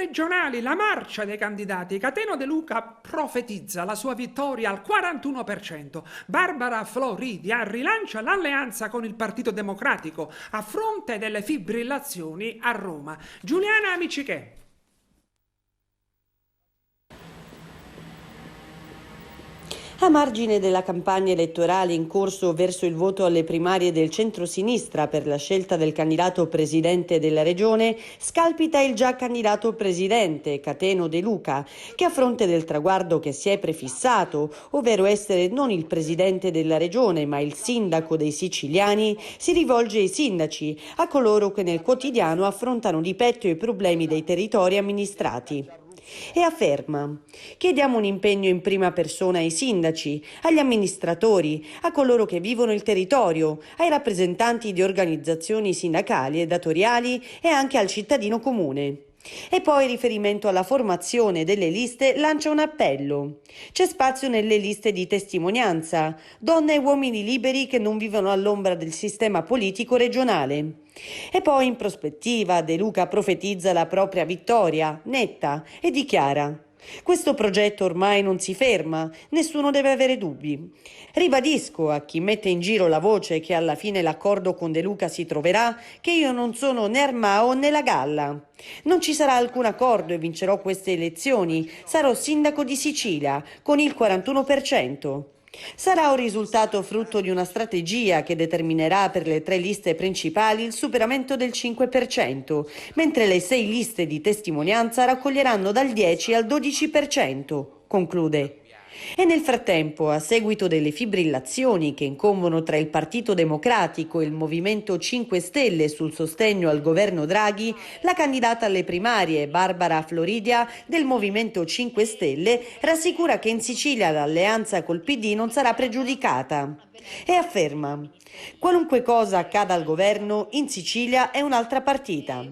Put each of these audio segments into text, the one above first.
regionali, la marcia dei candidati. Cateno De Luca profetizza la sua vittoria al 41%. Barbara Floridia rilancia l'alleanza con il Partito Democratico a fronte delle fibrillazioni a Roma. Giuliana Amiciché. A margine della campagna elettorale in corso verso il voto alle primarie del centro-sinistra per la scelta del candidato presidente della regione, scalpita il già candidato presidente Cateno De Luca, che a fronte del traguardo che si è prefissato, ovvero essere non il presidente della regione ma il sindaco dei siciliani, si rivolge ai sindaci, a coloro che nel quotidiano affrontano di petto i problemi dei territori amministrati. E afferma: chiediamo un impegno in prima persona ai sindaci, agli amministratori, a coloro che vivono il territorio, ai rappresentanti di organizzazioni sindacali e datoriali e anche al cittadino comune. E poi, in riferimento alla formazione delle liste, lancia un appello. C'è spazio nelle liste di testimonianza, donne e uomini liberi che non vivono all'ombra del sistema politico regionale. E poi, in prospettiva, De Luca profetizza la propria vittoria, netta, e dichiara: questo progetto ormai non si ferma, nessuno deve avere dubbi. Ribadisco a chi mette in giro la voce che alla fine l'accordo con De Luca si troverà che io non sono né Armao né la Galla. Non ci sarà alcun accordo e vincerò queste elezioni. Sarò sindaco di Sicilia con il 41%. Sarà un risultato frutto di una strategia che determinerà per le 3 liste principali il superamento del 5%, mentre le 6 liste di testimonianza raccoglieranno dal 10 al 12%, conclude. E nel frattempo, a seguito delle fibrillazioni che incombono tra il Partito Democratico e il Movimento 5 Stelle sul sostegno al governo Draghi, la candidata alle primarie, Barbara Floridia, del Movimento 5 Stelle, rassicura che in Sicilia l'alleanza col PD non sarà pregiudicata. E afferma: qualunque cosa accada al governo, in Sicilia è un'altra partita.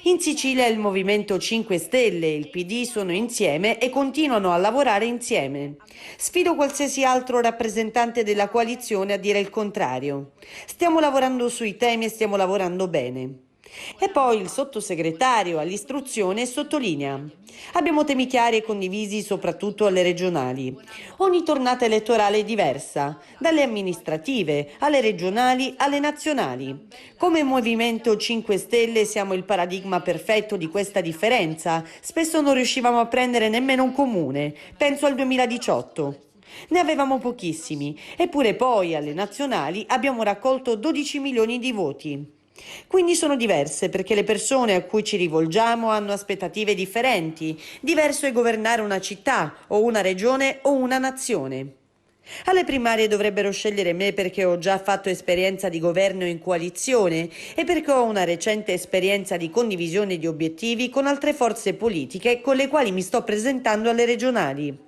In Sicilia il Movimento 5 Stelle e il PD sono insieme e continuano a lavorare insieme. Sfido qualsiasi altro rappresentante della coalizione a dire il contrario. Stiamo lavorando sui temi e stiamo lavorando bene. E poi il sottosegretario all'istruzione sottolinea: abbiamo temi chiari e condivisi soprattutto alle regionali. Ogni tornata elettorale è diversa, dalle amministrative alle regionali alle nazionali. Come Movimento 5 Stelle siamo il paradigma perfetto di questa differenza. Spesso non riuscivamo a prendere nemmeno un comune. Penso al 2018. Ne avevamo pochissimi, eppure poi alle nazionali abbiamo raccolto 12 milioni di voti. Quindi sono diverse perché le persone a cui ci rivolgiamo hanno aspettative differenti. Diverso è governare una città o una regione o una nazione. Alle primarie dovrebbero scegliere me perché ho già fatto esperienza di governo in coalizione e perché ho una recente esperienza di condivisione di obiettivi con altre forze politiche con le quali mi sto presentando alle regionali.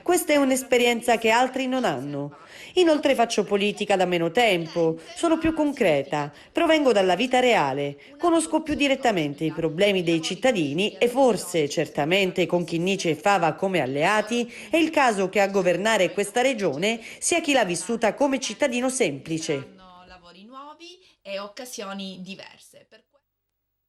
Questa è un'esperienza che altri non hanno. Inoltre faccio politica da meno tempo, sono più concreta, provengo dalla vita reale, conosco più direttamente i problemi dei cittadini e forse, certamente con Chinnici e Fava come alleati, è il caso che a governare questa regione sia chi l'ha vissuta come cittadino semplice. Lavori nuovi e occasioni diverse.